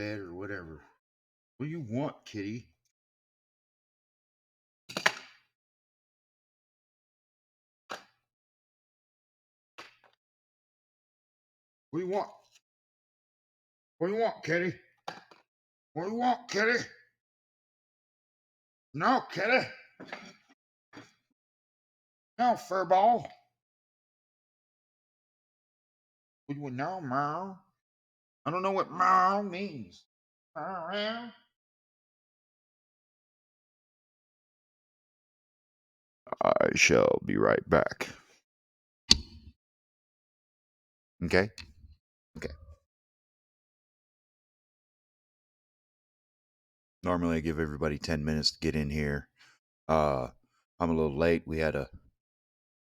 bed or whatever. What do you want, kitty? What do you want? What do you want, kitty? What do you want, kitty? No, kitty. No, furball. What do you want now, meow? I don't know what meow means. Meow. I shall be right back. Okay? Okay. Normally I give everybody 10 minutes to get in here. I'm a little late. We had a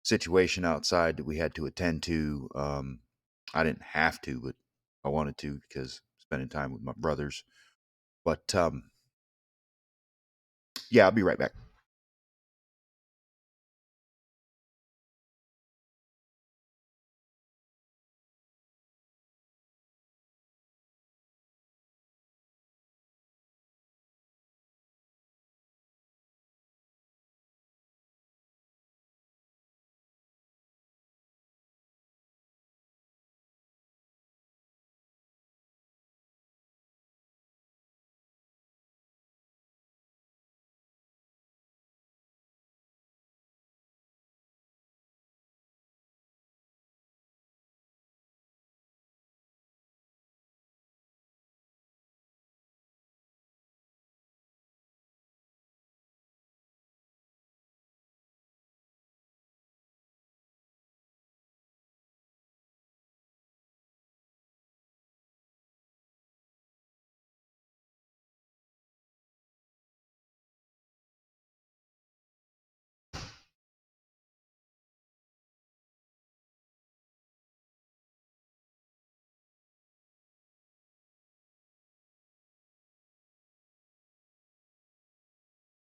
situation outside that we had to attend to. I didn't have to, but I wanted to because spending time with my brothers. But yeah, I'll be right back.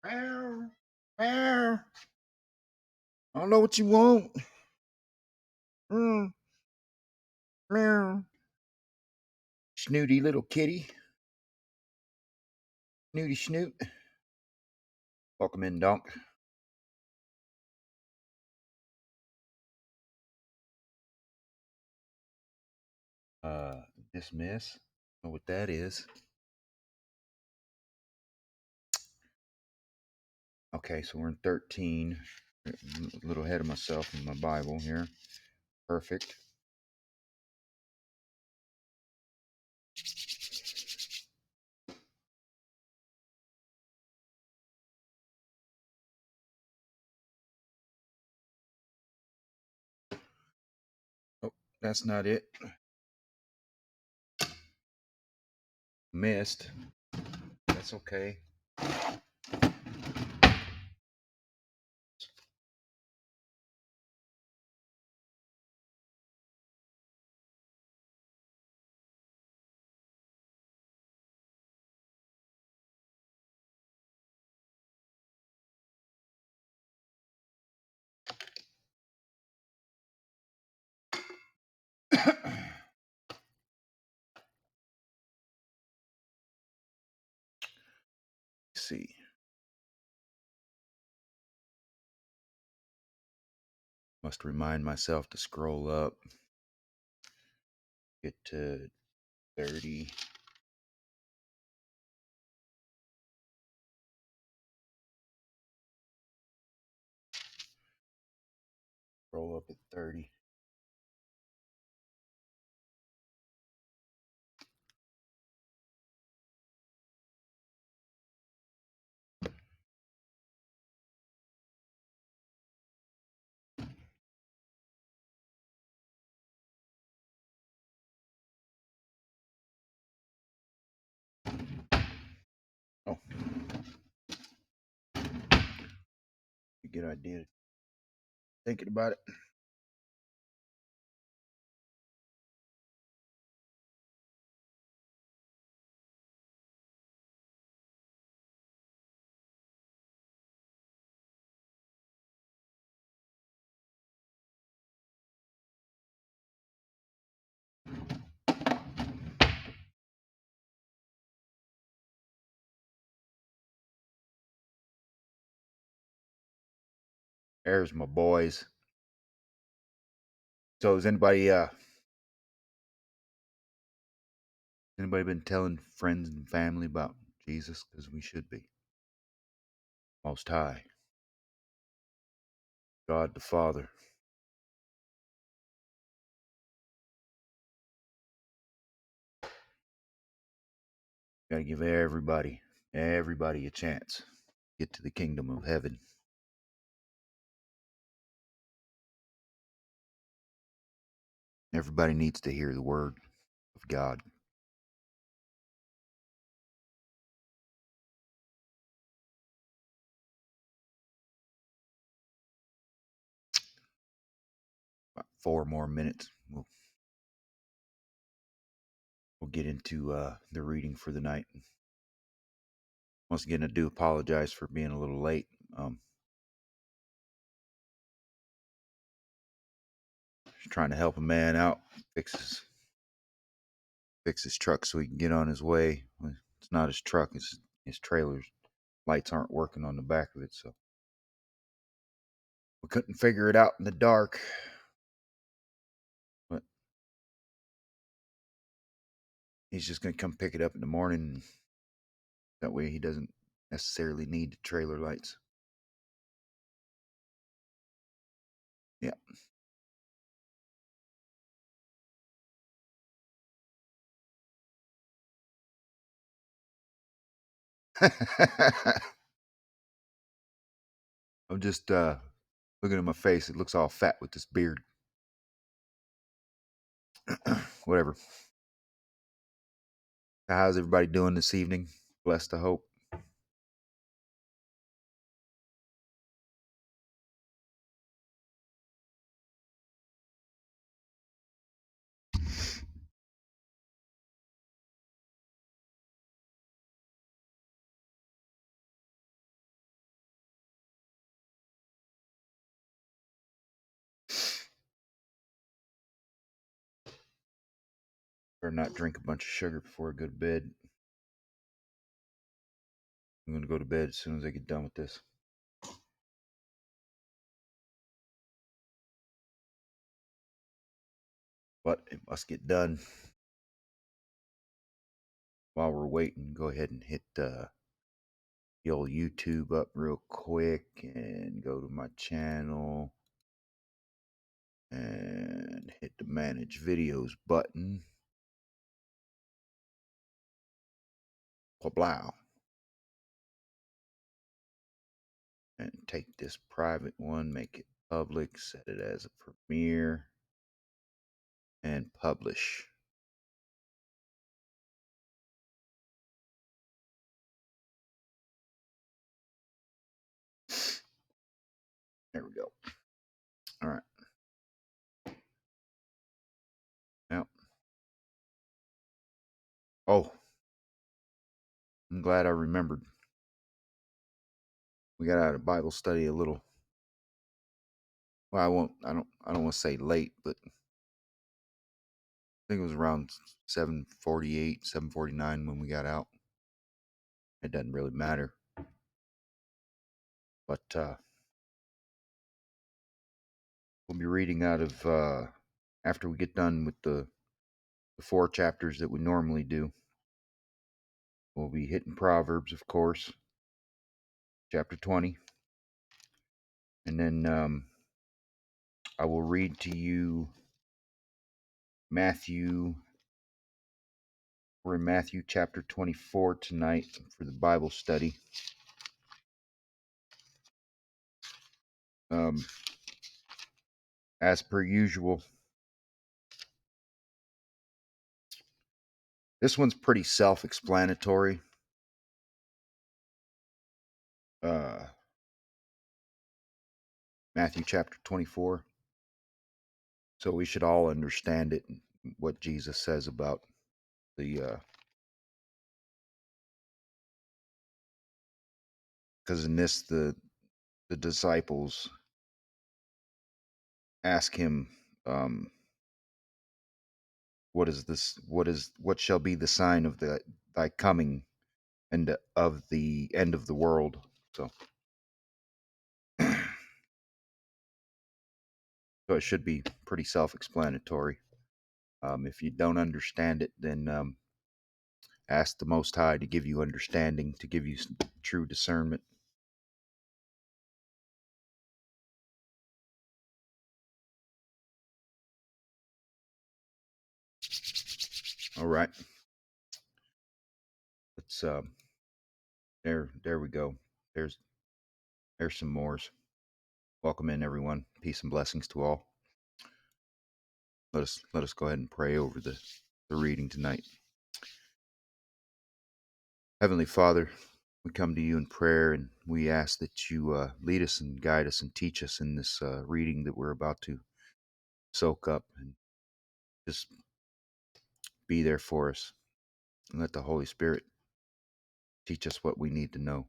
Meow. Meow. I don't know what you want. Mm. Meow. Snooty little kitty. Snooty snoot. Welcome in, Donk. Uh, Dismiss. Know what that is. Okay, so we're in 13. A little ahead of myself in my Bible here. Perfect. Oh, that's not it. Missed. That's okay. Let's see. Must remind myself to scroll up. Get to 30. Scroll up at 30. Oh, good idea. Thinking about it. There's my boys. So has anybody been telling friends and family about Jesus? Because we should be. Most High, God the Father. Gotta give everybody a chance. Get to the kingdom of heaven. Everybody needs to hear the word of God. About 4 more minutes. We'll get into the reading for the night. Once again, I do apologize for being a little late. Just trying to help a man out, fix his truck so he can get on his way. It's not his truck; it's his trailer's lights aren't working on the back of it, so we couldn't figure it out in the dark. But he's just gonna come pick it up in the morning. That way, he doesn't necessarily need the trailer lights. Yeah. I'm just looking at my face. It looks all fat with this beard. Whatever. How's everybody doing this evening? Blessed, I hope. Better not drink a bunch of sugar before I go to bed. I'm going to go to bed as soon as I get done with this. But it must get done. While we're waiting, go ahead and hit the old YouTube up real quick and go to my channel and hit the manage videos button. Blah. And take this private one, make it public, set it as a premiere, and publish. There we go. All right. Now, oh, I'm glad I remembered. We got out of Bible study a little. Well, I don't want to say late, but I think it was around 7:48, 7:49 when we got out. It doesn't really matter. But we'll be reading out of after we get done with the 4 chapters that we normally do. We'll be hitting Proverbs, of course, chapter 20. And then I will read to you Matthew. We're in Matthew chapter 24 tonight for the Bible study. As per usual, this one's pretty self-explanatory. Matthew chapter 24. So we should all understand it, what Jesus says about the because in this the disciples ask him, what shall be the sign of thy coming and of the end of the world? So So it should be pretty self-explanatory. If you don't understand it, then ask the Most High to give you understanding, to give you true discernment. All right, let's. There we go. There's there's some mores. Welcome in, everyone. Peace and blessings to all. Let us go ahead and pray over the reading tonight. Heavenly Father, we come to you in prayer, and we ask that you lead us and guide us and teach us in this reading that we're about to soak up, and just be there for us, and let the Holy Spirit teach us what we need to know.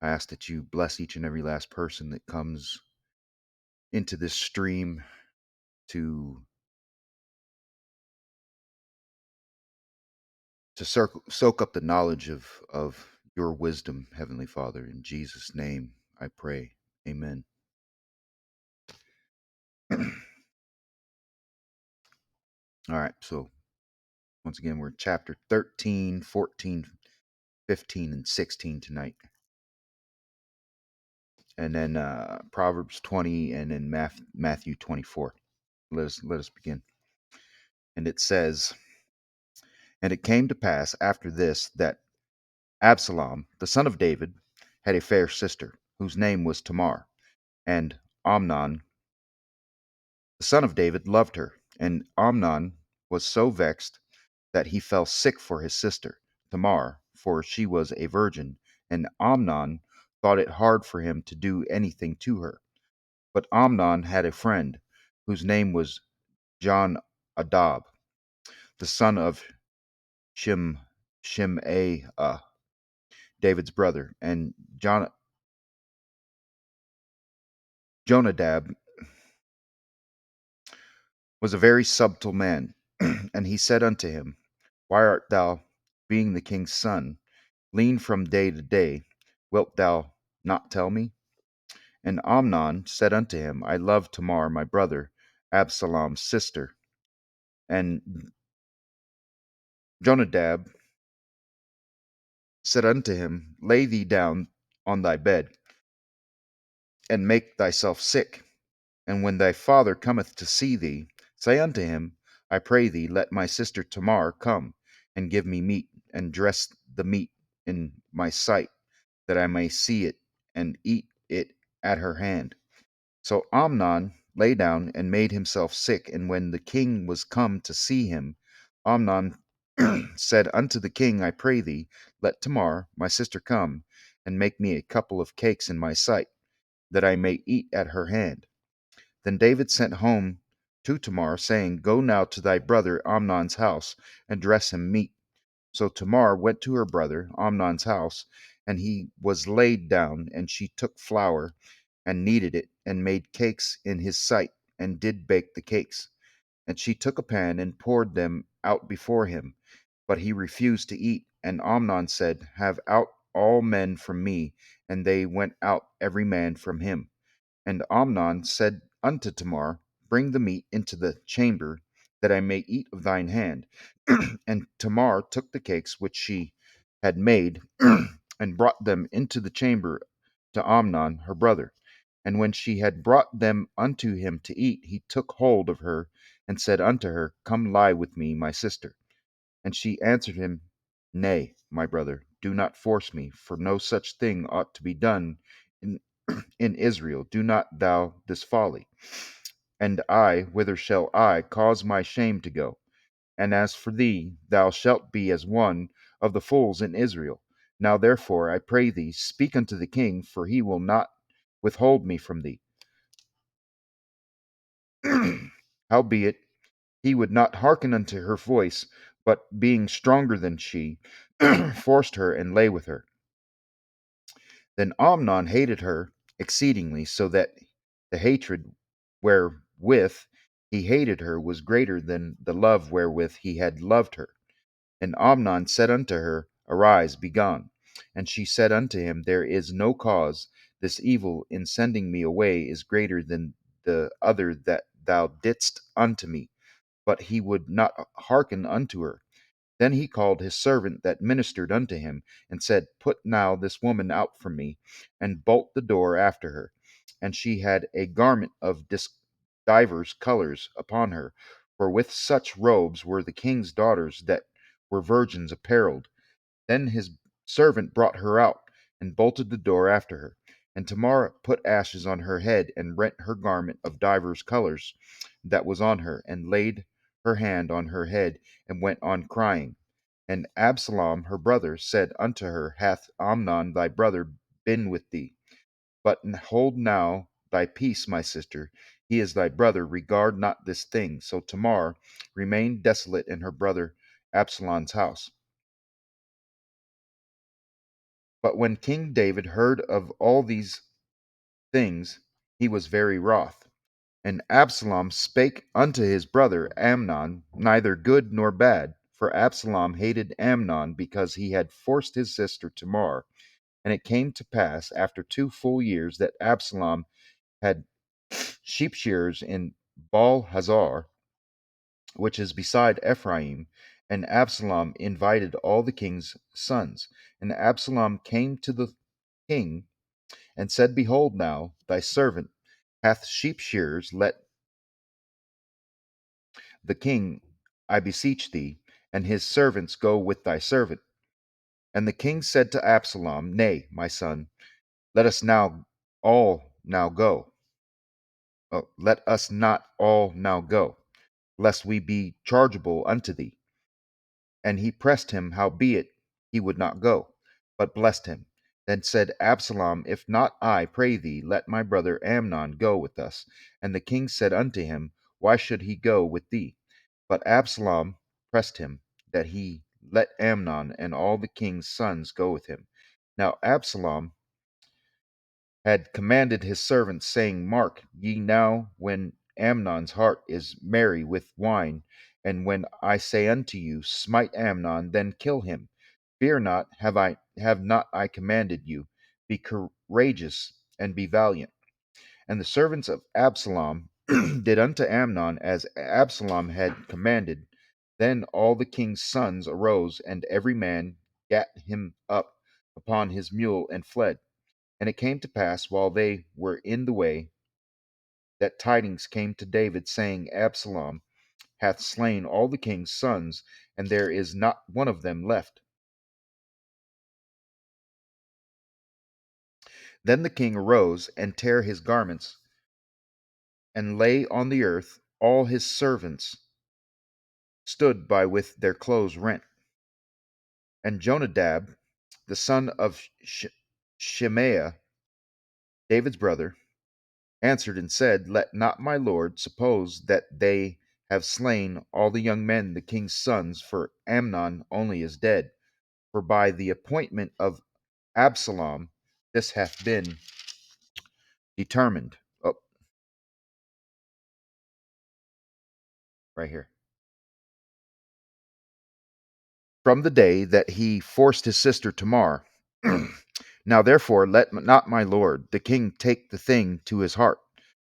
I ask that you bless each and every last person that comes into this stream to soak up the knowledge of your wisdom, Heavenly Father. In Jesus' name I pray. Amen. All right, so once again, we're chapter 13, 14, 15, and 16 tonight. And then Proverbs 20, and then Matthew 24. Let us begin. And it says, "And it came to pass after this that Absalom, the son of David, had a fair sister, whose name was Tamar. And Amnon, the son of David, loved her. And Amnon was so vexed that he fell sick for his sister, Tamar, for she was a virgin. And Amnon thought it hard for him to do anything to her. But Amnon had a friend, whose name was Jonadab, the son of Shimei, David's brother. And Jonadab was a very subtle man. And he said unto him, Why art thou, being the king's son, lean from day to day? Wilt thou not tell me? And Amnon said unto him, I love Tamar, my brother, Absalom's sister. And Jonadab said unto him, Lay thee down on thy bed, and make thyself sick. And when thy father cometh to see thee, say unto him, I pray thee, let my sister Tamar come, and give me meat, and dress the meat in my sight, that I may see it, and eat it at her hand. So Amnon lay down and made himself sick. And when the king was come to see him, Amnon said unto the king, I pray thee, let Tamar, my sister, come, and make me a couple of cakes in my sight, that I may eat at her hand. Then David sent home to Tamar, saying, Go now to thy brother Amnon's house, and dress him meat. So Tamar went to her brother Amnon's house, and he was laid down, and she took flour, and kneaded it, and made cakes in his sight, and did bake the cakes. And she took a pan, and poured them out before him. But he refused to eat. And Amnon said, Have out all men from me. And they went out every man from him. And Amnon said unto Tamar, Bring the meat into the chamber, that I may eat of thine hand. And Tamar took the cakes which she had made, and brought them into the chamber to Amnon her brother. And when she had brought them unto him to eat, he took hold of her, and said unto her, Come lie with me, my sister. And she answered him, Nay, my brother, do not force me, for no such thing ought to be done in, in Israel. Do not thou this folly. And I, whither shall I cause my shame to go? And as for thee, thou shalt be as one of the fools in Israel. Now therefore, I pray thee, speak unto the king, for he will not withhold me from thee. Howbeit, he would not hearken unto her voice, but being stronger than she, forced her and lay with her. Then Amnon hated her exceedingly, so that the hatred wherewith he hated her was greater than the love wherewith he had loved her. And Amnon said unto her, Arise, be gone. And she said unto him, There is no cause. This evil in sending me away is greater than the other that thou didst unto me. But he would not hearken unto her. Then he called his servant that ministered unto him, and said, Put now this woman out from me, and bolt the door after her. And she had a garment of divers colors upon her, for with such robes were the king's daughters that were virgins apparelled. Then his servant brought her out, and bolted the door after her. And Tamar put ashes on her head, and rent her garment of divers colors that was on her, and laid her hand on her head, and went on crying. And Absalom her brother said unto her, Hath Amnon thy brother been with thee? But hold now thy peace, my sister. He is thy brother. Regard not this thing. So Tamar remained desolate in her brother Absalom's house. But when King David heard of all these things, he was very wroth. And Absalom spake unto his brother Amnon neither good nor bad, for Absalom hated Amnon because he had forced his sister Tamar. And it came to pass after 2 full years that Absalom had sheep shearers in Baal Hazor, which is beside Ephraim, and Absalom invited all the king's sons. And Absalom came to the king and said, Behold, now thy servant hath sheep shearers. Let the king, I beseech thee, and his servants go with thy servant. And the king said to Absalom, Nay, my son, let us now all now go. Let us not all now go, lest we be chargeable unto thee. And he pressed him, howbeit he would not go, but blessed him. Then said Absalom, If not, I pray thee, let my brother Amnon go with us. And the king said unto him, Why should he go with thee? But Absalom pressed him, that he let Amnon and all the king's sons go with him. Now Absalom had commanded his servants, saying, Mark ye now when Amnon's heart is merry with wine, and when I say unto you, Smite Amnon, then kill him. Fear not, have not I commanded you? Be courageous and be valiant. And the servants of Absalom did unto Amnon as Absalom had commanded. Then all the king's sons arose, and every man gat him up upon his mule and fled. And it came to pass, while they were in the way, that tidings came to David, saying, Absalom hath slain all the king's sons, and there is not one of them left. Then the king arose and tare his garments, and lay on the earth. All his servants stood by with their clothes rent. And Jonadab, the son of Shemaiah, David's brother, answered and said, Let not my lord suppose that they have slain all the young men, the king's sons, for Amnon only is dead. For by the appointment of Absalom this hath been determined. Oh, right here. From the day that he forced his sister Tamar. Now therefore let not my lord the king take the thing to his heart,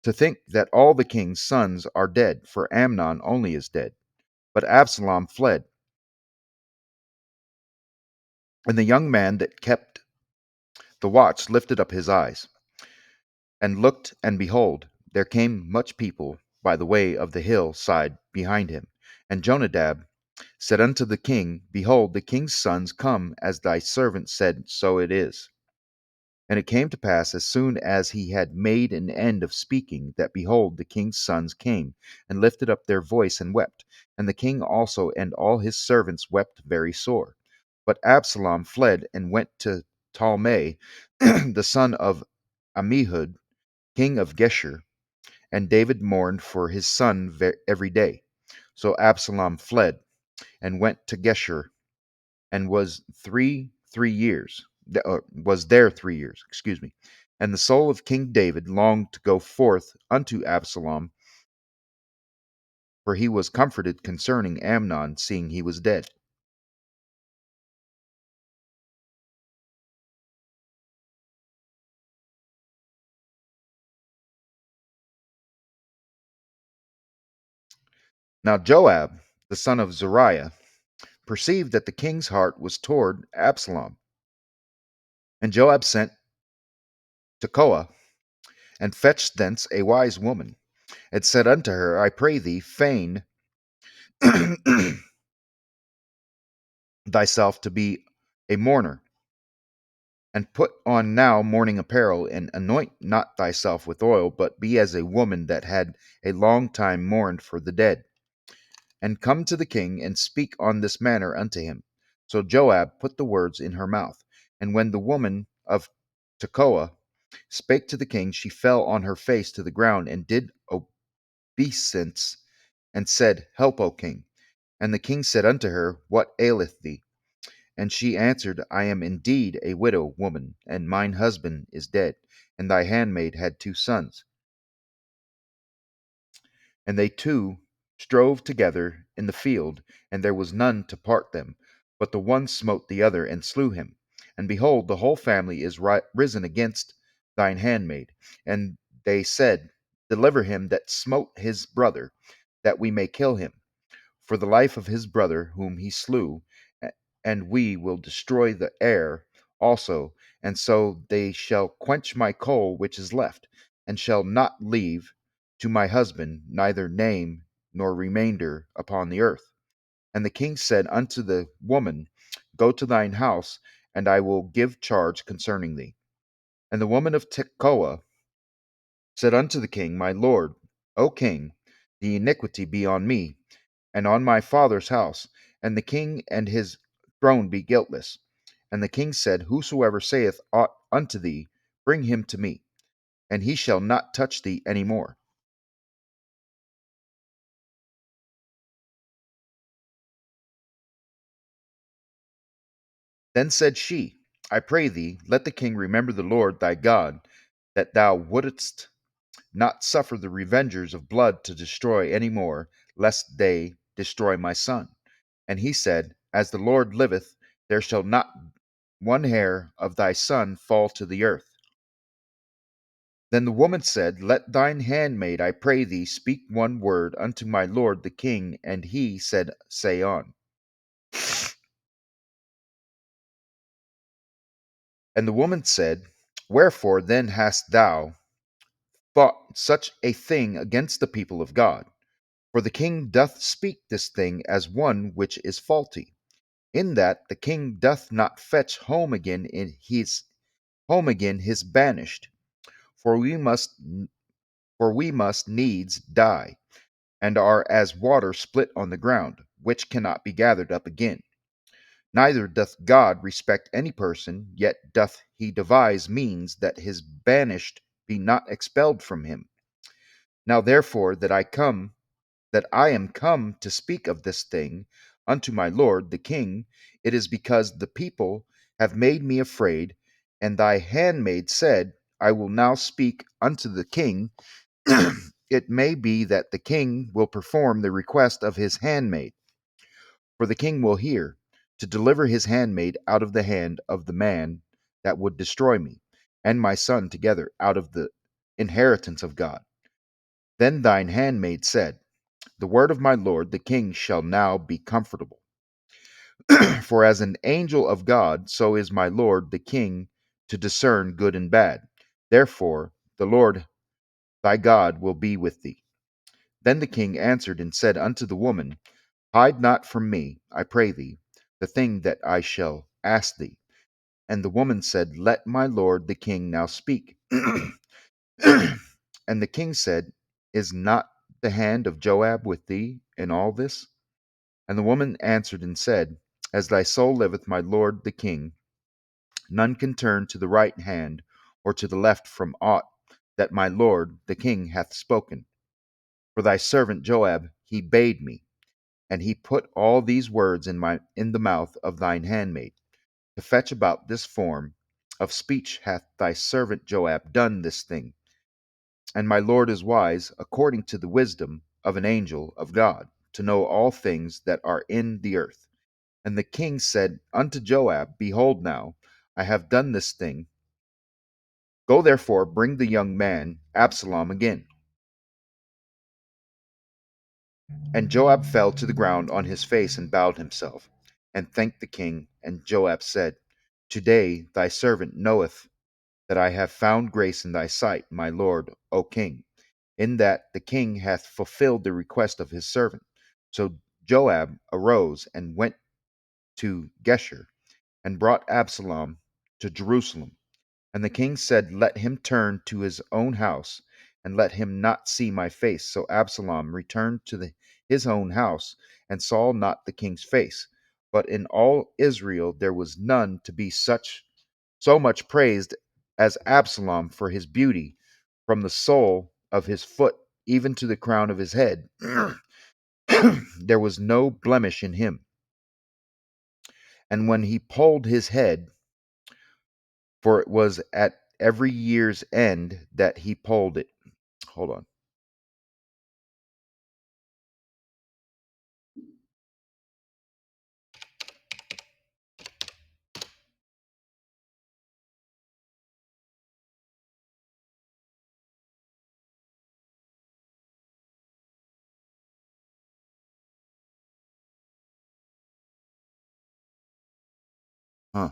to think that all the king's sons are dead, for Amnon only is dead. But Absalom fled. And the young man that kept the watch lifted up his eyes, and looked, and behold, there came much people by the way of the hill side behind him. And Jonadab said unto the king, Behold, the king's sons come, as thy servant said, so it is. And it came to pass, as soon as he had made an end of speaking, that behold, the king's sons came, and lifted up their voice and wept. And the king also and all his servants wept very sore. But Absalom fled and went to Talmai, the son of Ammihud, king of Geshur, and David mourned for his son every day. So Absalom fled and went to Geshur, and was three years was there 3 years. Excuse me. And the soul of King David longed to go forth unto Absalom, for he was comforted concerning Amnon, seeing he was dead. Now Joab, the son of Zeruiah, perceived that the king's heart was toward Absalom. And Joab sent to Tekoa, and fetched thence a wise woman, and said unto her, I pray thee, feign thyself to be a mourner, and put on now mourning apparel, and anoint not thyself with oil, but be as a woman that had a long time mourned for the dead, and come to the king, and speak on this manner unto him. So Joab put the words in her mouth. And when the woman of Tekoa spake to the king, she fell on her face to the ground, and did obeisance, and said, Help, O king. And the king said unto her, What aileth thee? And she answered, I am indeed a widow woman, and mine husband is dead, and thy handmaid had 2 sons. And they two strove together in the field, and there was none to part them. But the one smote the other, and slew him. And behold, the whole family is risen against thine handmaid. And they said, Deliver him that smote his brother, that we may kill him for the life of his brother whom he slew, and we will destroy the heir also, and so they shall quench my coal which is left, and shall not leave to my husband neither name nor remainder upon the earth. And the king said unto the woman, Go to thine house, and I will give charge concerning thee. And the woman of Tekoa said unto the king, My lord, O king, the iniquity be on me, and on my father's house, and the king and his throne be guiltless. And the king said, Whosoever saith aught unto thee, bring him to me, and he shall not touch thee any more. Then said she, I pray thee, let the king remember the Lord thy God, that thou wouldest not suffer the revengers of blood to destroy any more, lest they destroy my son. And he said, As the Lord liveth, there shall not one hair of thy son fall to the earth. Then the woman said, Let thine handmaid, I pray thee, speak one word unto my lord the king. And he said, Say on. And the woman said, Wherefore then hast thou thought such a thing against the people of God? For the king doth speak this thing as one which is faulty, in that the king doth not fetch home again his banished. For we must needs die, and are as water split on the ground, which cannot be gathered up again. Neither doth God respect any person, yet doth he devise means that his banished be not expelled from him. Now therefore that I am come to speak of this thing unto my lord the king, it is because the people have made me afraid, and thy handmaid said, I will now speak unto the king. It may be that the king will perform the request of his handmaid, for the king will hear, to deliver his handmaid out of the hand of the man that would destroy me and my son together out of the inheritance of God. Then thine handmaid said, The word of my lord the king shall now be comfortable. For as an angel of God, so is my lord the king to discern good and bad. Therefore, the Lord thy God will be with thee. Then the king answered and said unto the woman, Hide not from me, I pray thee, the thing that I shall ask thee. And the woman said, Let my lord the king now speak. And the king said, Is not the hand of Joab with thee in all this? And the woman answered and said, As thy soul liveth, my lord the king, none can turn to the right hand or to the left from aught that my lord the king hath spoken. For thy servant Joab he bade me, and he put all these words in the mouth of thine handmaid. To fetch about this form of speech hath thy servant Joab done this thing. And my Lord is wise, according to the wisdom of an angel of God, to know all things that are in the earth. And the king said unto Joab, Behold now, I have done this thing. Go therefore, bring the young man Absalom again. And Joab fell to the ground on his face and bowed himself, and thanked the king. And Joab said, Today thy servant knoweth that I have found grace in thy sight, my lord, O king, in that the king hath fulfilled the request of his servant. So Joab arose and went to Geshur, and brought Absalom to Jerusalem. And the king said, Let him turn to his own house, and let him not see my face. So Absalom returned to his own house, and saw not the king's face. But in all Israel there was none to be so much praised as Absalom for his beauty, from the sole of his foot even to the crown of his head. There was no blemish in him. And when he polled his head, for it was at every year's end that he polled it. Hold on. Huh.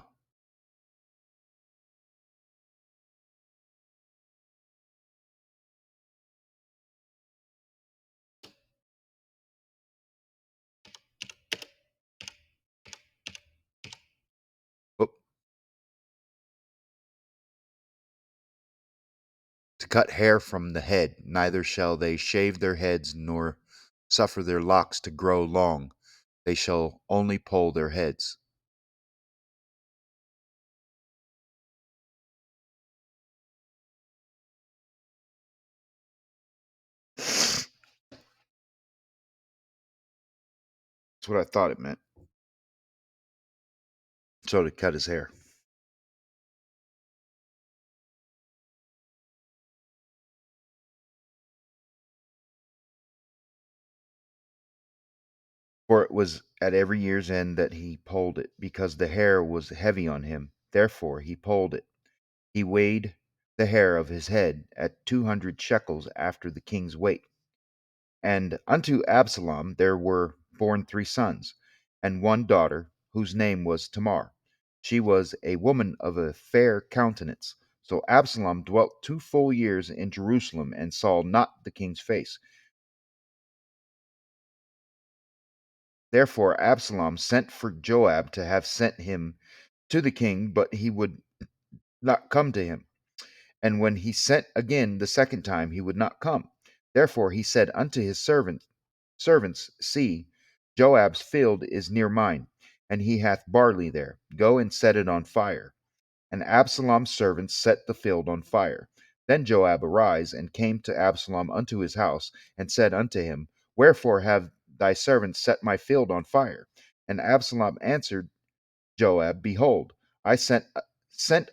Oop. To cut hair from the head, neither shall they shave their heads, nor suffer their locks to grow long. They shall only poll their heads. That's what I thought it meant. So to cut his hair. For it was at every year's end that he polled it, because the hair was heavy on him. Therefore he polled it. He weighed the hair of his head at 200 shekels after the king's weight. And unto Absalom there were born 3 sons, and one daughter, whose name was Tamar. She was a woman of a fair countenance. So Absalom dwelt 2 full years in Jerusalem, and saw not the king's face. Therefore Absalom sent for Joab to have sent him to the king, but he would not come to him. And when he sent again the second time, he would not come. Therefore he said unto his servants, See, Joab's field is near mine, and he hath barley there. Go and set it on fire. And Absalom's servants set the field on fire. Then Joab arose and came to Absalom unto his house, and said unto him, Wherefore have thy servants set my field on fire? And Absalom answered Joab, Behold, I sent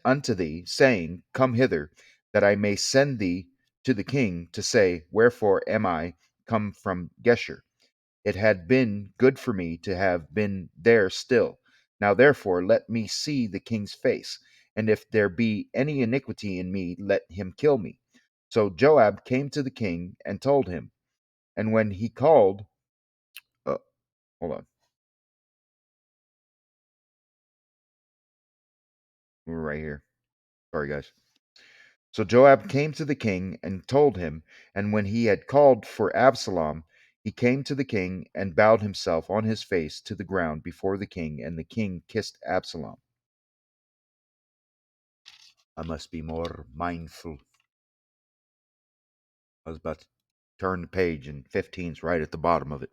unto thee, saying, Come hither, that I may send thee to the king, to say, Wherefore am I come from Geshur? It had been good for me to have been there still. Now therefore let me see the king's face, and if there be any iniquity in me, let him kill me. So Joab came to the king and told him. And when he called, uh, hold on, we're right here. Sorry, guys. So Joab came to the king and told him, and when he had called for Absalom, he came to the king and bowed himself on his face to the ground before the king, and the king kissed Absalom. I must be more mindful. I was about to turn the page, and 15's right at the bottom of it.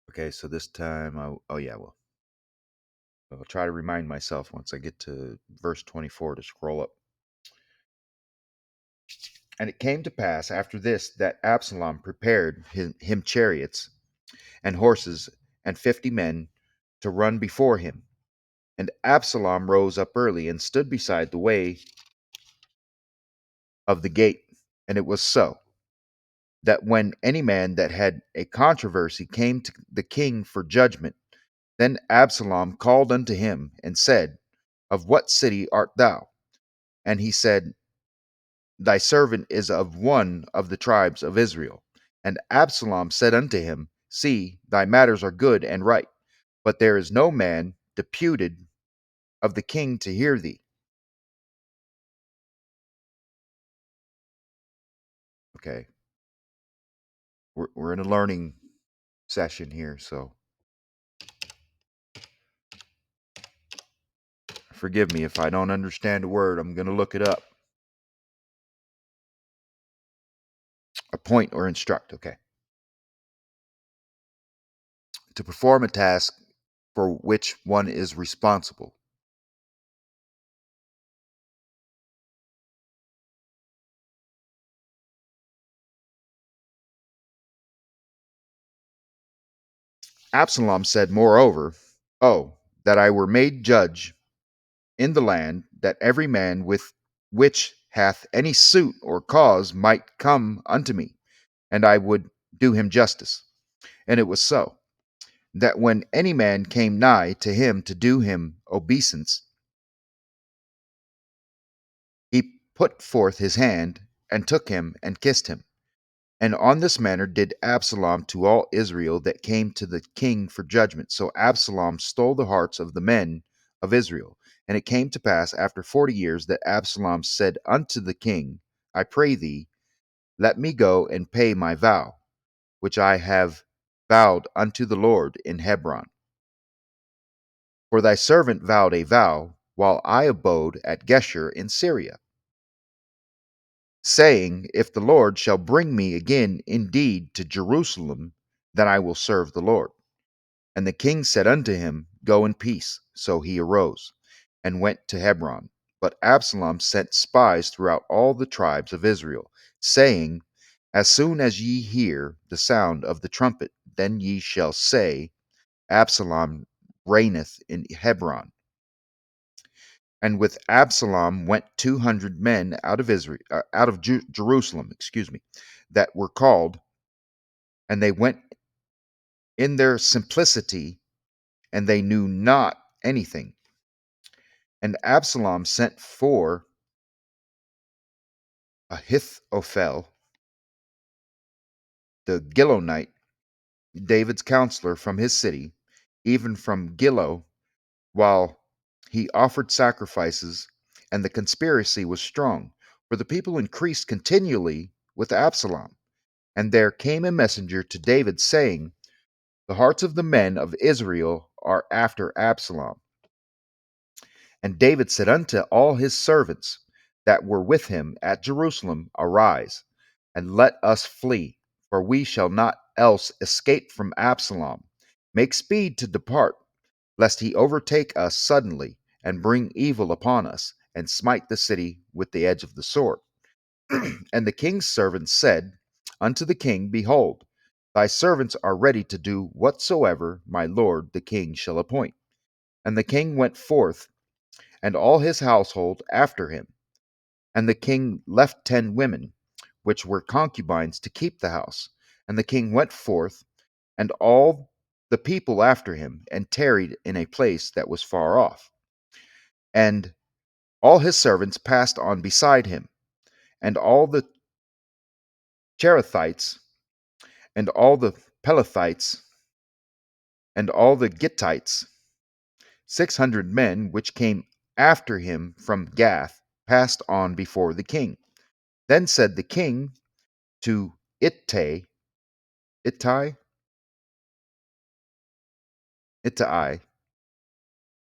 Okay, so this time, oh yeah, well, I'll try to remind myself once I get to verse 24 to scroll up. And it came to pass after this that Absalom prepared him chariots and horses and 50 men to run before him. And Absalom rose up early and stood beside the way of the gate. And it was so that when any man that had a controversy came to the king for judgment, then Absalom called unto him and said, Of what city art thou? And he said, Thy servant is of one of the tribes of Israel. And Absalom said unto him, See, thy matters are good and right, but there is no man deputed of the king to hear thee. Okay, we're in a learning session here, so forgive me if I don't understand a word. I'm going to look it up. Appoint or instruct. Okay. To perform a task for which one is responsible. Absalom said, moreover, Oh, that I were made judge in the land, that every man with which hath any suit or cause might come unto me, and I would do him justice. And it was so, that when any man came nigh to him to do him obeisance, he put forth his hand, and took him, and kissed him. And on this manner did Absalom to all Israel that came to the king for judgment. So Absalom stole the hearts of the men of Israel. And it came to pass after 40 years that Absalom said unto the king, I pray thee, let me go and pay my vow, which I have vowed unto the Lord in Hebron. For thy servant vowed a vow while I abode at Geshur in Syria, saying, If the Lord shall bring me again indeed to Jerusalem, then I will serve the Lord. And the king said unto him, Go in peace. So he arose and went to Hebron. But Absalom sent spies throughout all the tribes of Israel, saying, As soon as ye hear the sound of the trumpet, then ye shall say, Absalom reigneth in Hebron. And with Absalom went 200 men out of Jerusalem, that were called, and they went in their simplicity, and they knew not anything. And Absalom sent for Ahithophel, the Gilonite, David's counselor, from his city, even from Gilo, while he offered sacrifices, and the conspiracy was strong, for the people increased continually with Absalom. And there came a messenger to David, saying, The hearts of the men of Israel are after Absalom. And David said unto all his servants that were with him at Jerusalem, Arise, and let us flee, for we shall not else escape from Absalom. Make speed to depart, lest he overtake us suddenly, and bring evil upon us, and smite the city with the edge of the sword. And the king's servants said unto the king, Behold, thy servants are ready to do whatsoever my lord the king shall appoint. And the king went forth, and all his household after him. And the king left 10 women, which were concubines, to keep the house. And the king went forth, and all the people after him, and tarried in a place that was far off. And all his servants passed on beside him, and all the Cherethites, and all the Pelethites, and all the Gittites, 600 men which came after him from Gath, passed on before the king. Then said the king to Ittai,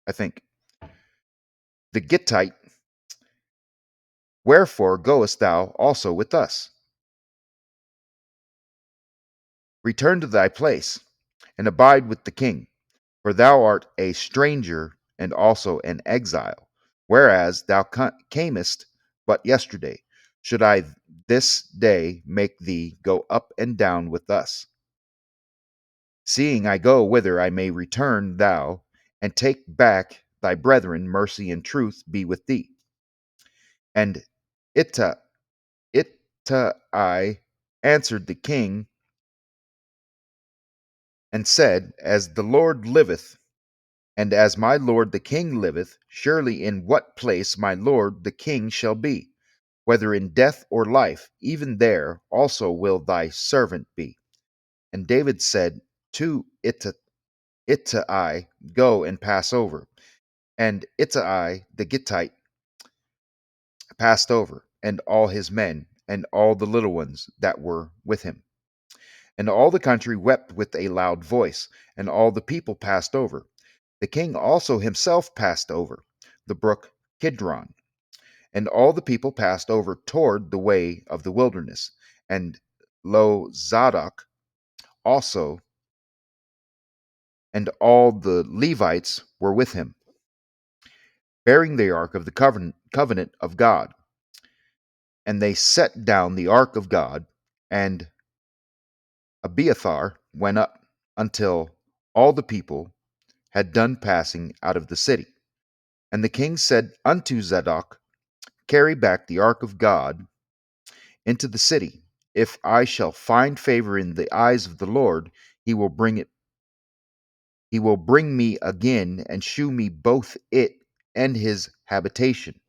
I think, the Gittite, Wherefore goest thou also with us? Return to thy place, and abide with the king, for thou art a stranger and also an exile, whereas thou camest but yesterday. Should I this day make thee go up and down with us? Seeing I go whither I may return thou, and take back thy brethren, mercy and truth be with thee. And Ittai answered the king and said, As the Lord liveth, and as my lord the king liveth, surely in what place my lord the king shall be, whether in death or life, even there also will thy servant be. And David said to Ittai, go and pass over. And Ittai the Gittite passed over, and all his men, and all the little ones that were with him. And all the country wept with a loud voice, and all the people passed over. The king also himself passed over the brook Kidron, and all the people passed over toward the way of the wilderness. And lo, Zadok also, and all the Levites were with him, bearing the ark of the covenant of God. And they set down the ark of God, and Abiathar went up until all the people had done passing out of the city. And the king said unto Zadok, carry back the ark of God into the city. If I shall find favor in the eyes of the Lord, he will bring it he will bring me again and shew me both it and his habitation.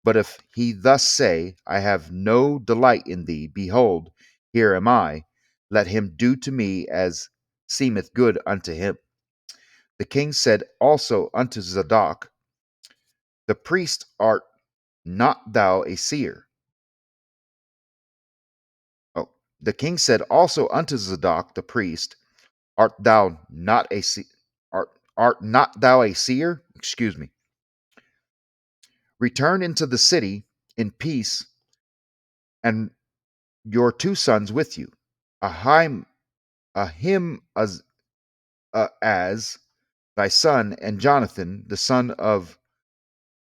But if he thus say, I have no delight in thee, behold, here am I, let him do to me as seemeth good unto him. The king said also unto Zadok, the priest art not thou a seer? Oh, the king said also unto Zadok the priest, art thou not a art not thou a seer? Excuse me. Return into the city in peace, and your two sons with you, Ahim, Ahim as thy son, and Jonathan the son of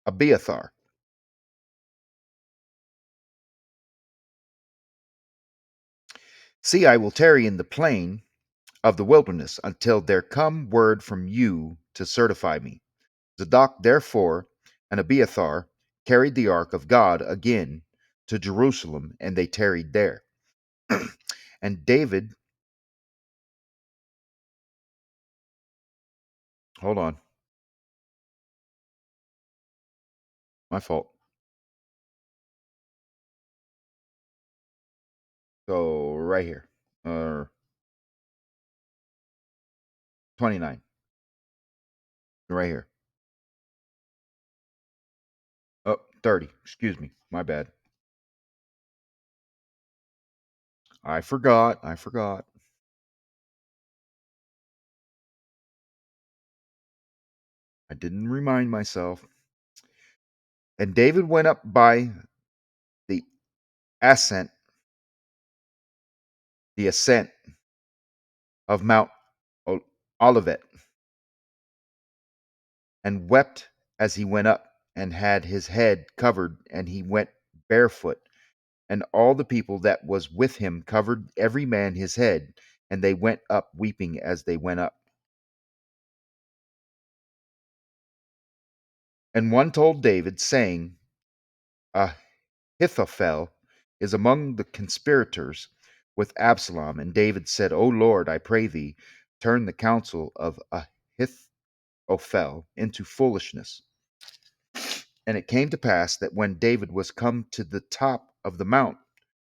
Abiathar. See, I will tarry in the plain of the wilderness until there come word from you to certify me. Zadok therefore and Abiathar carried the ark of God again to Jerusalem, and they tarried there. And David, hold on, my fault. So right here, uh, 29, right here. Oh, 30. Excuse me, my bad. I forgot. I forgot. I didn't remind myself. And David went up by the ascent, the ascent of Mount Olivet, and wept as he went up, and had his head covered, and he went barefoot. And all the people that was with him covered every man his head, and they went up weeping as they went up. And one told David, saying, Ahithophel is among the conspirators with Absalom. And David said, O Lord, I pray thee, turn the counsel of Ahithophel into foolishness. And it came to pass that when David was come to the top of the mount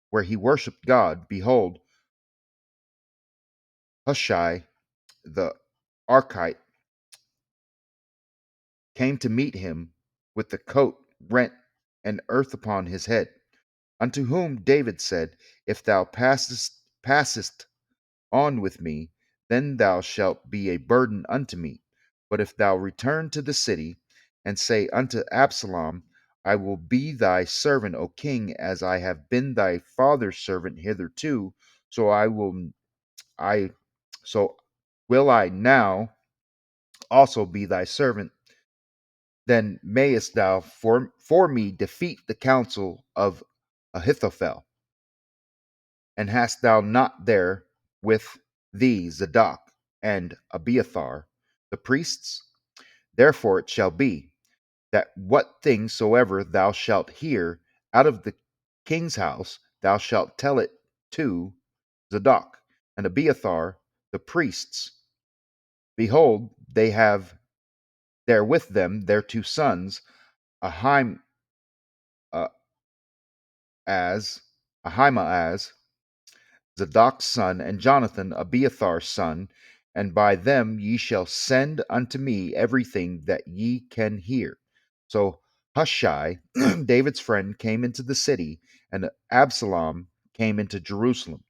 where he worshipped God, behold, Hushai the Archite came to meet him with the coat rent and earth upon his head. Unto whom David said, If thou passest on with me, then thou shalt be a burden unto me. But if thou return to the city, and say unto Absalom, I will be thy servant, O king, as I have been thy father's servant hitherto, so I so will I now also be thy servant. Then mayest thou for me defeat the counsel of Ahithophel. And hast thou not there with thee Zadok and Abiathar, the priests? Therefore it shall be, that what thing soever thou shalt hear out of the king's house, thou shalt tell it to Zadok and Abiathar, the priests. Behold, they have there with them their two sons, Ahim, uh, As, Ahimaaz, Zadok's son, and Jonathan, Abiathar's son, and by them ye shall send unto me everything that ye can hear. So Hushai, David's friend, came into the city, and Absalom came into Jerusalem.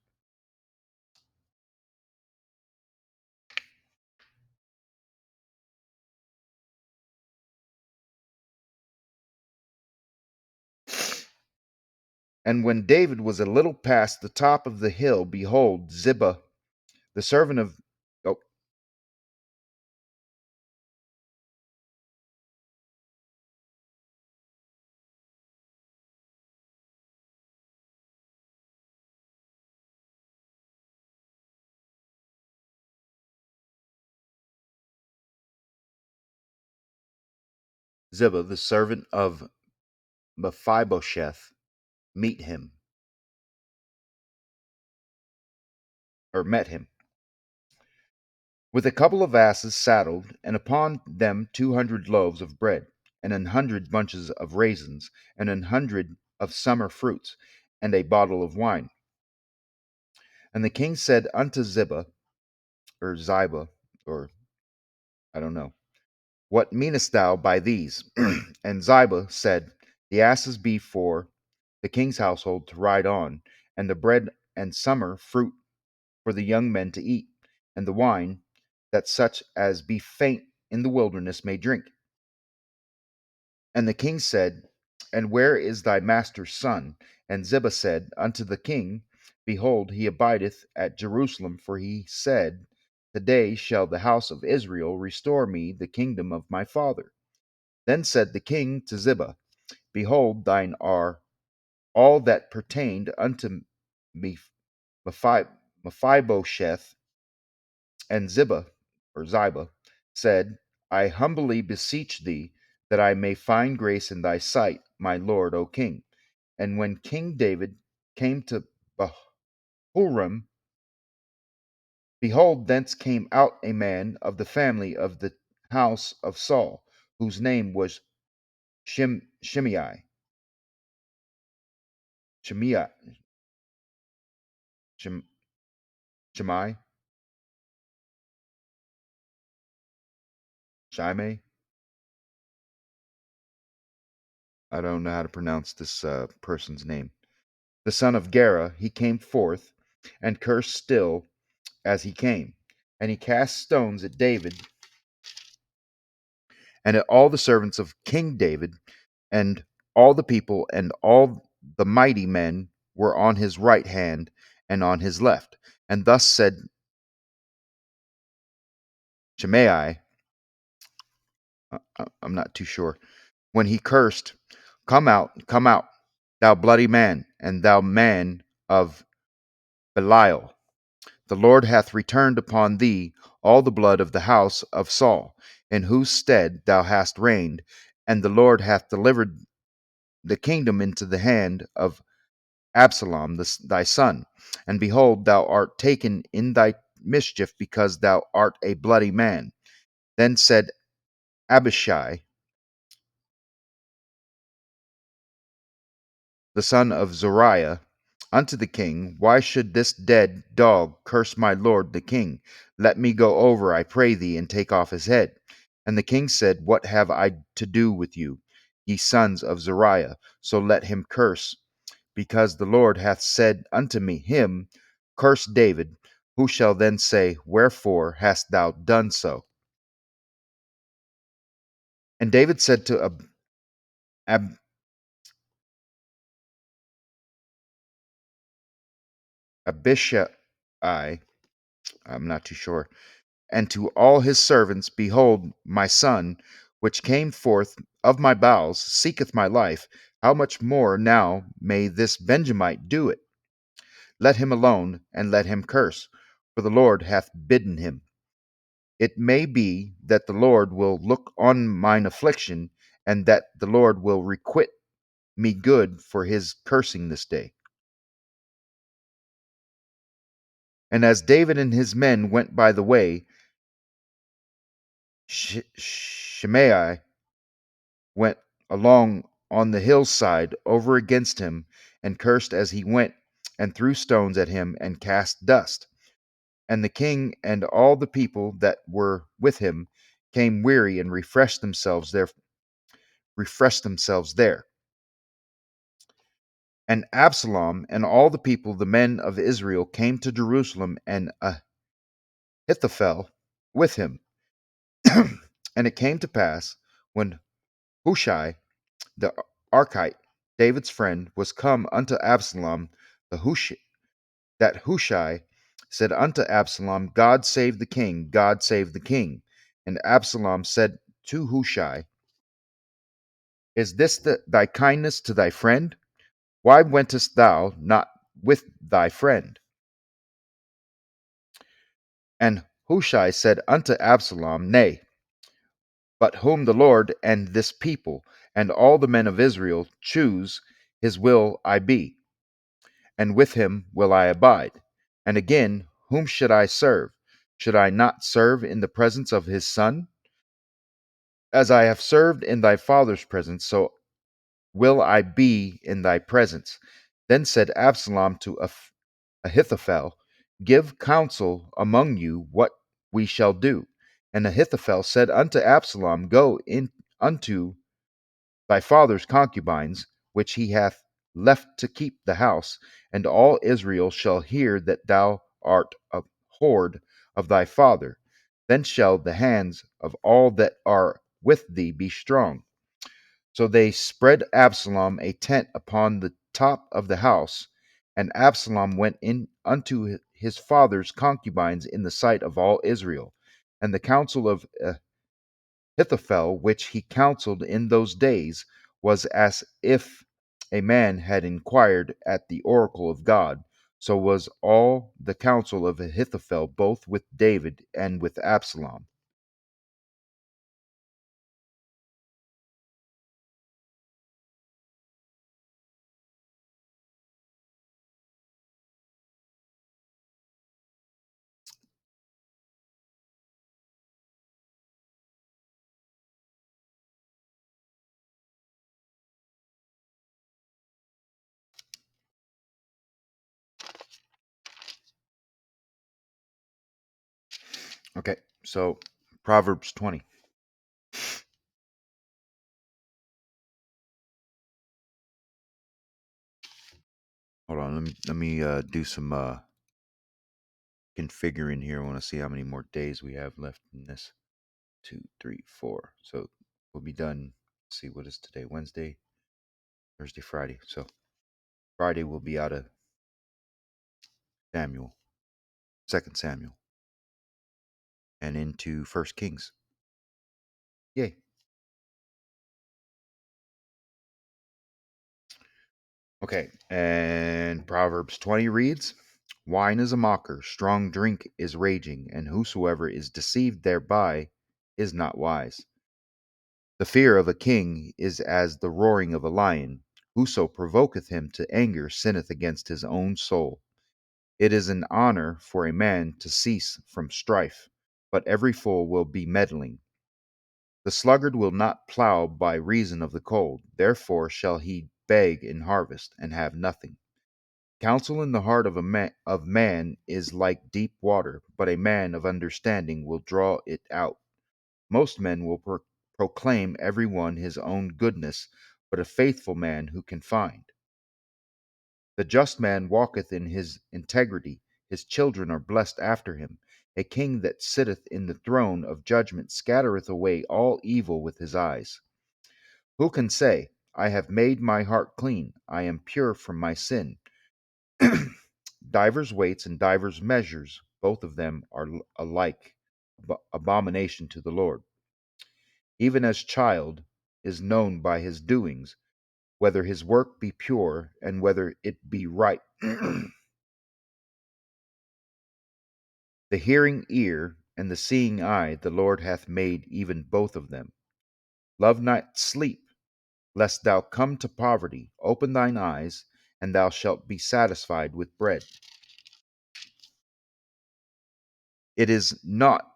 And when David was a little past the top of the hill, behold, Ziba, the servant of oh, Ziba, the servant of Mephibosheth, meet him, or met him, with a couple of asses saddled, and upon them 200 loaves of bread, and 100 bunches of raisins, and 100 of summer fruits, and a bottle of wine. And the king said unto Ziba, or Ziba, or I don't know, what meanest thou by these? And Ziba said, the asses be for the king's household to ride on, and the bread and summer fruit for the young men to eat, and the wine, that such as be faint in the wilderness may drink. And the king said, and where is thy master's son? And Ziba said unto the king, behold, he abideth at Jerusalem, for he said, today shall the house of Israel restore me the kingdom of my father. Then said the king to Ziba, behold, thine are all that pertained unto Mephibosheth. And Ziba, or Ziba, said, I humbly beseech thee that I may find grace in thy sight, my lord, O king. And when King David came to Bahurim, behold, thence came out a man of the family of the house of Saul, whose name was Shimei. Shimei, Shem, Shimei, Shimei. I don't know how to pronounce this person's name. The son of Gera, he came forth and cursed still as he came. And he cast stones at David and at all the servants of King David, and all the people and all the mighty men were on his right hand and on his left. And thus said Shimei, I'm not too sure, when he cursed, come out, thou bloody man, and thou man of Belial. The Lord hath returned upon thee all the blood of the house of Saul, in whose stead thou hast reigned, and the Lord hath delivered the kingdom into the hand of Absalom thy son. And behold, thou art taken in thy mischief, because thou art a bloody man. Then said Abishai, the son of Zariah, unto the king, why should this dead dog curse my lord the king? Let me go over, I pray thee, and take off his head. And the king said, what have I to do with you, ye sons of Zariah? So let him curse, because the Lord hath said unto me, him, curse David. Who shall then say, wherefore hast thou done so? And David said to Ab- Abishai, I'm not too sure, and to all his servants, behold, my son, which came forth of my bowels, seeketh my life. How much more now may this Benjamite do it? Let him alone, and let him curse, for the Lord hath bidden him. It may be that the Lord will look on mine affliction, and that the Lord will requite me good for his cursing this day. And as David and his men went by the way, Shimei went along on the hillside over against him, and cursed as he went, and threw stones at him, and cast dust. And the king and all the people that were with him came weary and refreshed themselves there. And Absalom and all the people, the men of Israel, came to Jerusalem, and Ahithophel with him. And it came to pass, when Hushai the Archite, David's friend, was come unto Absalom, the Hush- that Hushai said unto Absalom, God save the king, God save the king. And Absalom said to Hushai, Is this thy kindness to thy friend? Why wentest thou not with thy friend? And Hushai said unto Absalom, Nay, but whom the Lord and this people and all the men of Israel choose, his will I be, and with him will I abide. And again, whom should I serve? Should I not serve in the presence of his son? As I have served in thy father's presence, so will I be in thy presence. Then said Absalom to Ahithophel, Give counsel among you what we shall do. And Ahithophel said unto Absalom, Go in unto thy father's concubines, which he hath left to keep the house, and all Israel shall hear that thou art abhorred of thy father. Then shall the hands of all that are with thee be strong. So they spread Absalom a tent upon the top of the house, and Absalom went in unto his father's concubines in the sight of all Israel. And the counsel of Ahithophel, which he counseled in those days, was as if a man had inquired at the oracle of God. So was all the counsel of Ahithophel, both with David and with Absalom. Okay, so Proverbs 20. Hold on, let me do some configuring here. I want to see how many more days we have left in this. 2, 3, 4. So we'll be done. Let's see, what is today? Wednesday, Thursday, Friday. So Friday we'll be out of Samuel, Second Samuel, and into First Kings. Yay. Okay, and Proverbs 20 reads, Wine is a mocker, strong drink is raging, and whosoever is deceived thereby is not wise. The fear of a king is as the roaring of a lion. Whoso provoketh him to anger sinneth against his own soul. It is an honor for a man to cease from strife, but every fool will be meddling. The sluggard will not plow by reason of the cold, therefore shall he beg in harvest, and have nothing. Counsel in the heart of man is like deep water, but a man of understanding will draw it out. Most men will proclaim every one his own goodness, but a faithful man who can find? The just man walketh in his integrity, his children are blessed after him. A king that sitteth in the throne of judgment scattereth away all evil with his eyes. Who can say, I have made my heart clean, I am pure from my sin? Divers weights and divers measures, both of them are alike abomination to the Lord. Even as child is known by his doings, whether his work be pure and whether it be right. The hearing ear and the seeing eye the Lord hath made even both of them. Love not sleep, lest thou come to poverty. Open thine eyes, and thou shalt be satisfied with bread. It is not,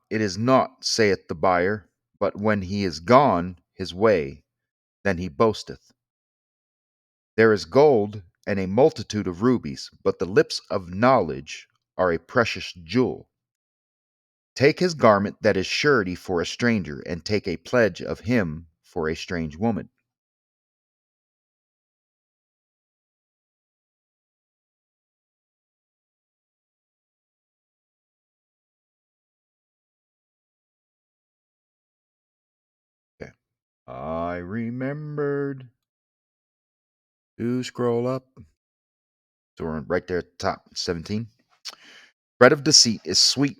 saith the buyer, but when he is gone his way, then he boasteth. There is gold and a multitude of rubies, but the lips of knowledge are a precious jewel. Take his garment that is surety for a stranger, and take a pledge of him for a strange woman. Okay. I remembered to scroll up. So we're right there at the top, 17. Bread of deceit is sweet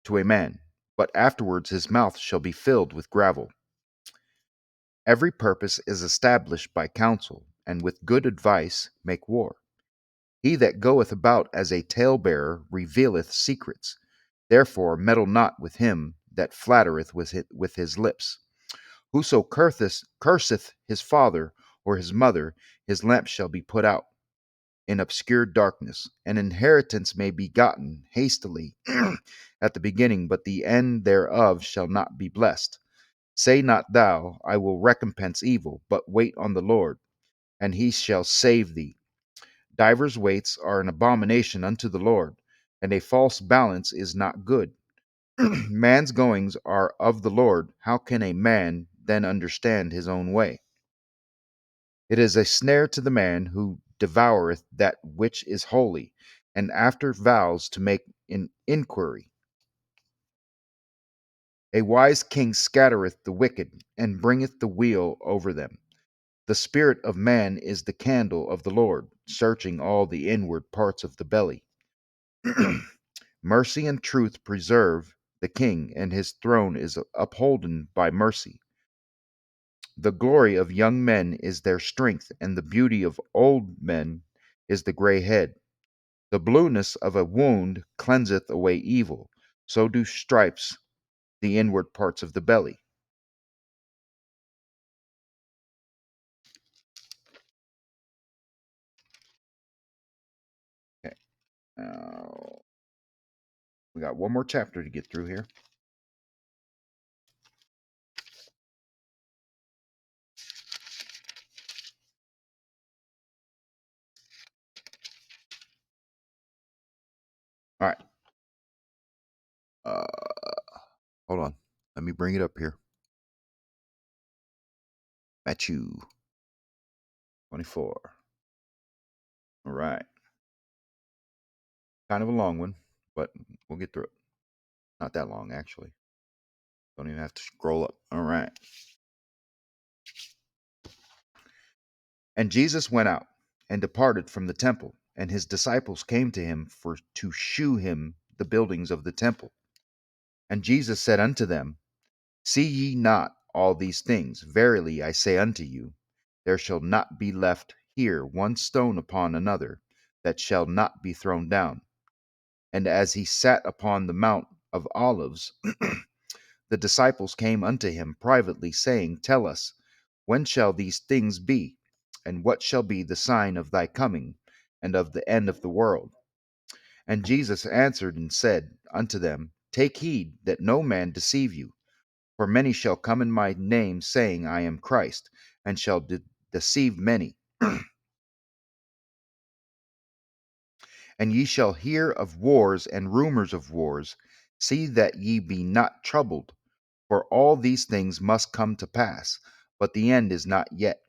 to a man, but afterwards his mouth shall be filled with gravel. Every purpose is established by counsel, and with good advice make war. He that goeth about as a talebearer revealeth secrets. Therefore meddle not with him that flattereth with his lips. Whoso curseth his father or his mother, his lamp shall be put out in obscure darkness. An inheritance may be gotten hastily at the beginning, but the end thereof shall not be blessed. Say not thou, I will recompense evil, but wait on the Lord, and he shall save thee. Divers weights are an abomination unto the Lord, and a false balance is not good. Man's goings are of the Lord. How can a man then understand his own way? It is a snare to the man who devoureth that which is holy, and after vows to make an inquiry. A wise king scattereth the wicked, and bringeth the wheel over them. The spirit of man is the candle of the Lord, searching all the inward parts of the belly. Mercy and truth preserve the king, and his throne is upholden by mercy. The glory of young men is their strength, and the beauty of old men is the gray head. The blueness of a wound cleanseth away evil, so do stripes the inward parts of the belly. Okay, now we got one more chapter to get through here. All right. Hold on. Let me bring it up here. Matthew 24. All right. Kind of a long one, but we'll get through it. Not that long, actually. Don't even have to scroll up. All right. And Jesus went out and departed from the temple, and his disciples came to him for to shew him the buildings of the temple. And Jesus said unto them, See ye not all these things? Verily I say unto you, there shall not be left here one stone upon another that shall not be thrown down. And as he sat upon the Mount of Olives, the disciples came unto him privately, saying, Tell us, when shall these things be? And what shall be the sign of thy coming and of the end of the world? And Jesus answered and said unto them, Take heed that no man deceive you. For many shall come in my name, saying, I am Christ, and shall deceive many. And ye shall hear of wars and rumors of wars. See that ye be not troubled, for all these things must come to pass, but the end is not yet.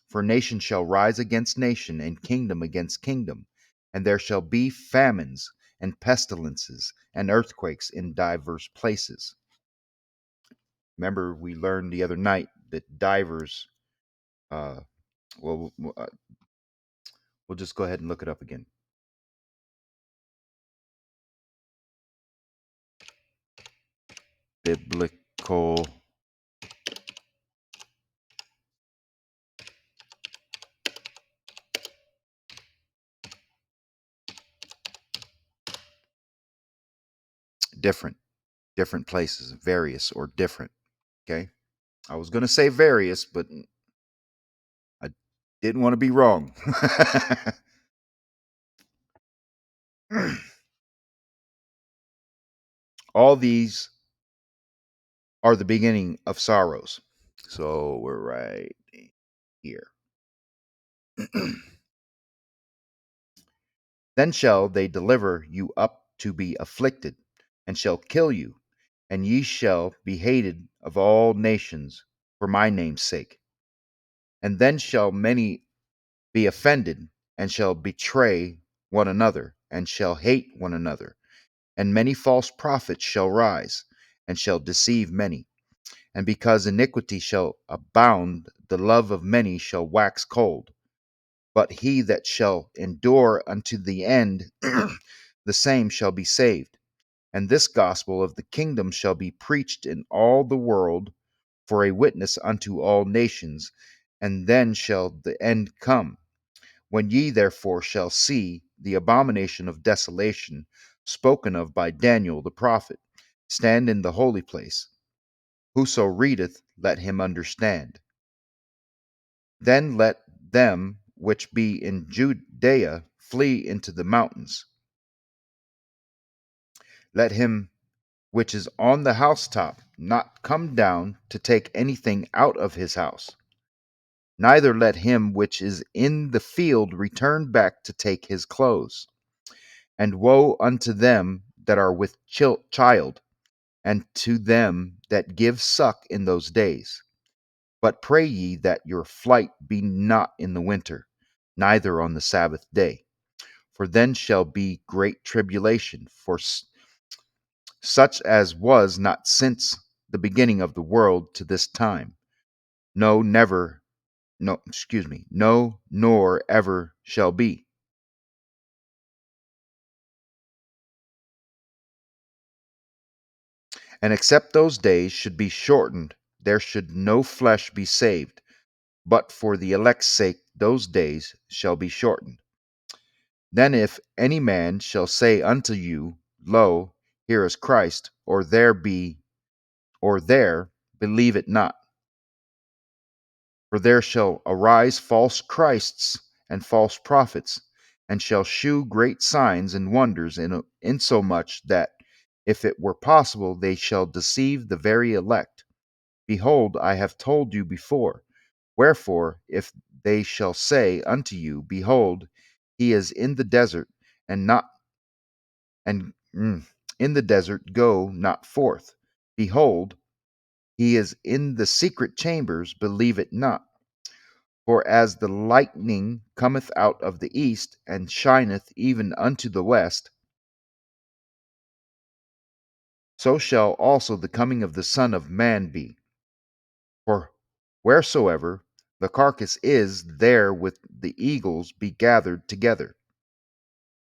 For nation shall rise against nation, and kingdom against kingdom, and there shall be famines and pestilences and earthquakes in divers places. Remember, we learned the other night that divers, uh, well, we'll just go ahead and look it up again. Biblical different, different places, various or different. Okay. I was going to say various, but I didn't want to be wrong. All these are the beginning of sorrows. So we're right here. Then shall they deliver you up to be afflicted, and shall kill you, and ye shall be hated of all nations for my name's sake. And then shall many be offended, and shall betray one another, and shall hate one another. And many false prophets shall rise, and shall deceive many. And because iniquity shall abound, the love of many shall wax cold. But he that shall endure unto the end, the same shall be saved. And this gospel of the kingdom shall be preached in all the world for a witness unto all nations, and then shall the end come. When ye therefore shall see the abomination of desolation spoken of by Daniel the prophet stand in the holy place, whoso readeth, let him understand. Then let them which be in Judea flee into the mountains. Let him which is on the housetop not come down to take anything out of his house. Neither let him which is in the field return back to take his clothes. And woe unto them that are with child, and to them that give suck in those days. But pray ye that your flight be not in the winter, neither on the Sabbath day. For then shall be great tribulation, for such as was not since the beginning of the world to this time. No, never, no, excuse me, no, nor ever shall be. And except those days should be shortened, there should no flesh be saved, but for the elect's sake those days shall be shortened. Then if any man shall say unto you, Lo, here is Christ, or there be, or there, believe it not. For there shall arise false Christs and false prophets, and shall shew great signs and wonders, insomuch that, if it were possible, they shall deceive the very elect. Behold, I have told you before. Wherefore, if they shall say unto you, Behold, he is in the desert, and not and in the desert go not forth. Behold, he is in the secret chambers, believe it not. For as the lightning cometh out of the east, and shineth even unto the west, so shall also the coming of the Son of Man be. For wheresoever the carcass is, there with the eagles be gathered together.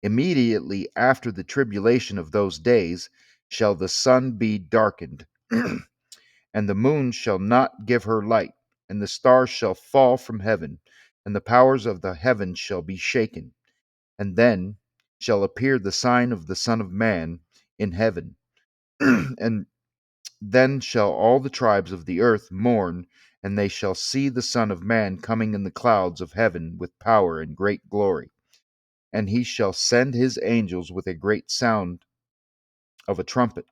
Immediately after the tribulation of those days shall the sun be darkened, and the moon shall not give her light, and the stars shall fall from heaven, and the powers of the heavens shall be shaken. And then shall appear the sign of the Son of Man in heaven. And then shall all the tribes of the earth mourn, and they shall see the Son of Man coming in the clouds of heaven with power and great glory. And he shall send his angels with a great sound of a trumpet,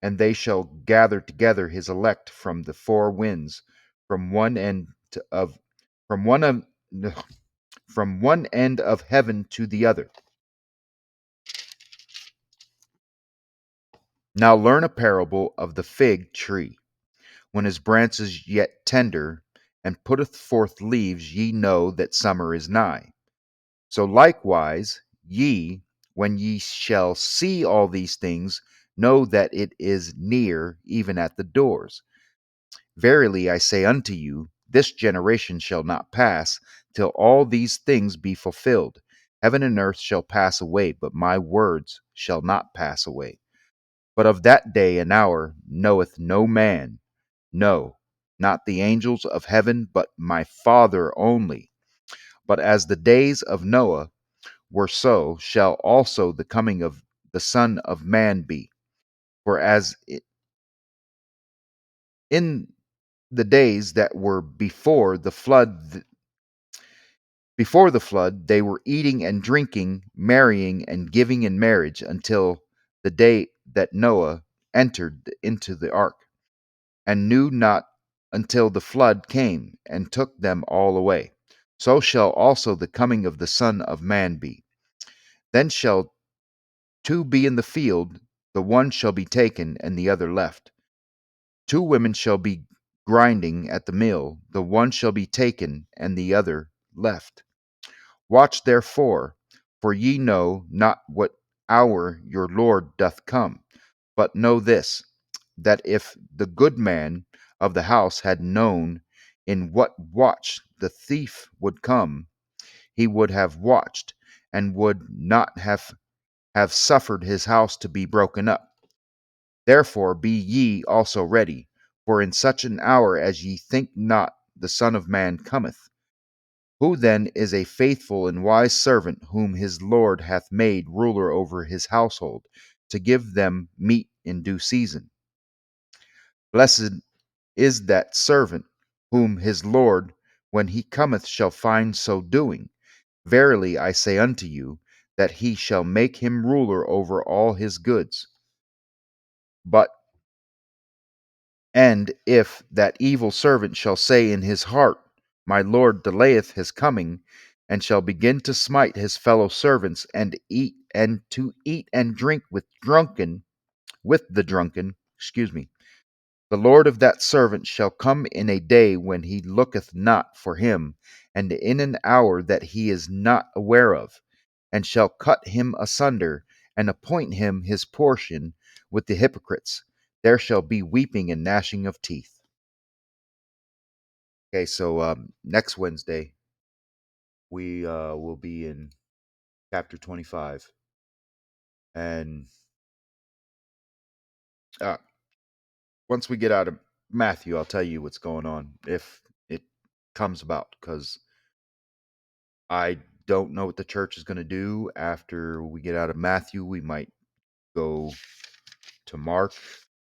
and they shall gather together his elect from the four winds, from one end of from one of from one end of heaven to the other. Now learn a parable of the fig tree. When his branch is yet tender, and putteth forth leaves, ye know that summer is nigh. So likewise, ye, when ye shall see all these things, know that it is near, even at the doors. Verily I say unto you, this generation shall not pass till all these things be fulfilled. Heaven and earth shall pass away, but my words shall not pass away. But of that day and hour knoweth no man, no, not the angels of heaven, but my Father only. But as the days of Noah were, so shall also the coming of the Son of Man be. For as in the days that were before the flood, they were eating and drinking, marrying and giving in marriage until the day that Noah entered into the ark, and knew not until the flood came and took them all away. So shall also the coming of the Son of Man be. Then shall two be in the field, the one shall be taken, and the other left. Two women shall be grinding at the mill, the one shall be taken, and the other left. Watch therefore, for ye know not what hour your Lord doth come. But know this, that if the good man of the house had known in what watch the thief would come, he would have watched, and would not have suffered his house to be broken up. Therefore be ye also ready, for in such an hour as ye think not the Son of Man cometh. Who then is a faithful and wise servant whom his Lord hath made ruler over his household, to give them meat in due season? Blessed is that servant whom his Lord, when he cometh, shall find so doing. Verily I say unto you, that he shall make him ruler over all his goods. But and if that evil servant shall say in his heart, My Lord delayeth his coming, and shall begin to smite his fellow servants, and to eat and drink with the drunken, the Lord of that servant shall come in a day when he looketh not for him, and in an hour that he is not aware of, and shall cut him asunder, and appoint him his portion with the hypocrites. There shall be weeping and gnashing of teeth. Okay, so next Wednesday we will be in chapter 25, and uh, once we get out of Matthew, I'll tell you what's going on if it comes about, because I don't know what the church is going to do after we get out of Matthew. We might go to Mark.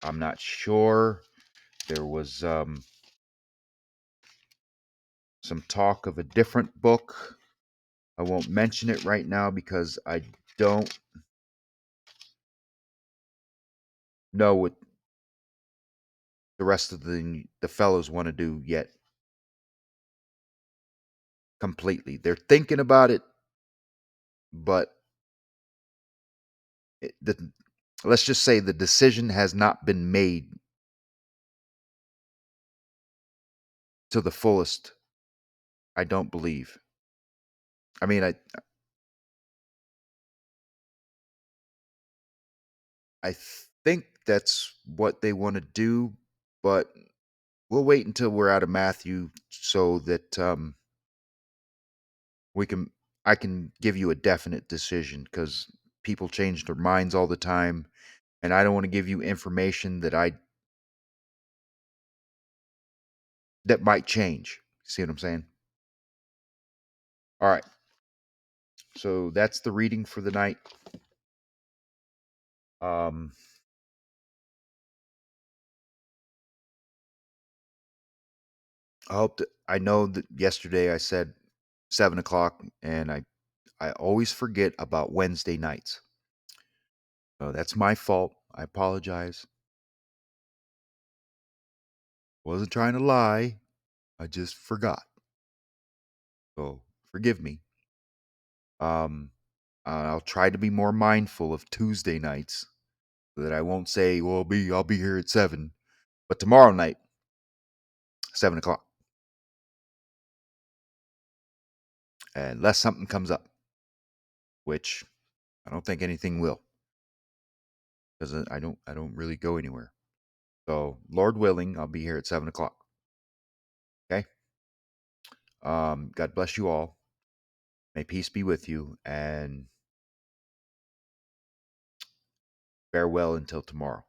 I'm not sure. There was some talk of a different book. I won't mention it right now because I don't know what the rest of the fellows want to do yet completely. They're thinking about it, but let's just say the decision has not been made to the fullest. I don't believe. I mean, I think that's what they want to do, but we'll wait until we're out of Matthew so that we can I can give you a definite decision, because people change their minds all the time, and I don't want to give you information that might change. See what I'm saying? All right. So that's the reading for the night. Um, I know that yesterday I said 7 o'clock, and I always forget about Wednesday nights. So that's my fault. I apologize. Wasn't trying to lie. I just forgot. So forgive me. Um, I'll try to be more mindful of Tuesday nights so that I won't say, "Well, I'll be here at 7." But tomorrow night, 7 o'clock, unless something comes up, which I don't think anything will, because I don't really go anywhere. So Lord willing, I'll be here at 7 o'clock. Okay. God bless you all. May peace be with you, and farewell until tomorrow.